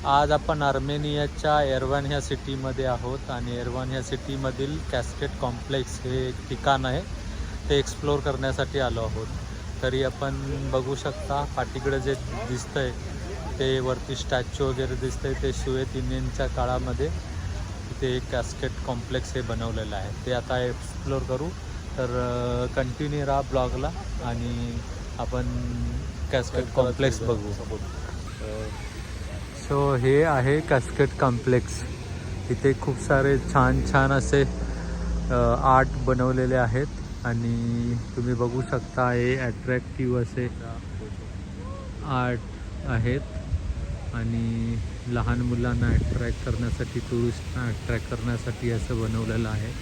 आज आपण अर्मेनियाच्या एरवान ह्या सिटीमध्ये आहोत आणि एरवान ह्या सिटीमधील कॅस्केड कॉम्प्लेक्स हे एक ठिकाण आहे, ते एक्सप्लोअर करण्यासाठी आलो आहोत. तरी आपण बघू शकता पाठीकडे जे दिसतंय ते वरती स्टॅच्यू वगैरे दिसतंय ते सोव्हिएत युनियनच्या काळामध्ये तिथे एक कॅस्केड कॉम्प्लेक्स हे बनवलेलं आहे, ते आता एक्सप्लोअर करू. तर कंटिन्यू राहा ब्लॉगला आणि आपण कॅस्केड कॉम्प्लेक्स बघू. सो हे आहे कॅस्केड कॉम्प्लेक्स. इथे खूप सारे छान छान असे आर्ट बनवलेले आहेत आणि तुम्ही बघू शकता हे ॲट्रॅक्टिव्ह असे आर्ट आहेत आणि लहान मुलांना अट्रॅक्ट करण्यासाठी, टुरिस्टना अट्रॅक्ट करण्यासाठी असं बनवलेलं आहे.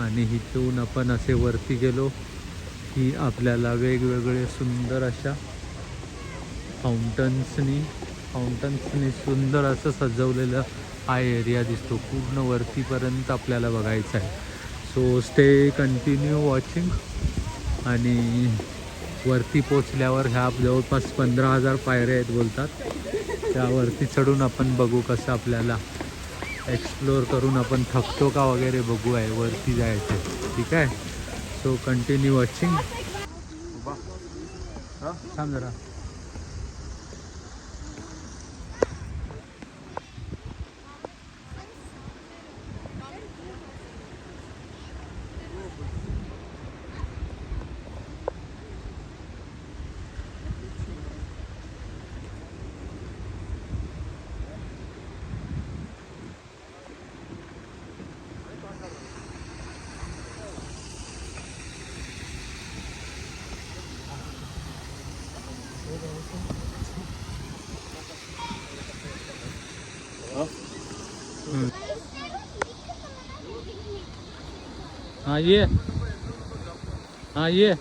आणि इथून आपण असे वरती गेलो की आपल्याला वेगवेगळे सुंदर अशा फाउंटन्सनी सुंदर असं सजवलेलं हा एरिया दिसतो. पूर्ण वरतीपर्यंत आपल्याला बघायचं आहे. So stay continue watching. आणि वरती पोचल्यावर ह्या जवळपास 15,000 पायऱ्या आहेत बोलतात. त्यावरती चढून आपण बघू कसं आपल्याला एक्सप्लोअर करून आपण थकतो का वगैरे बघू आहे वरती जायचं. ठीक आहे. So continue watching. थांब जरा. हाँ ये, हाँ ये.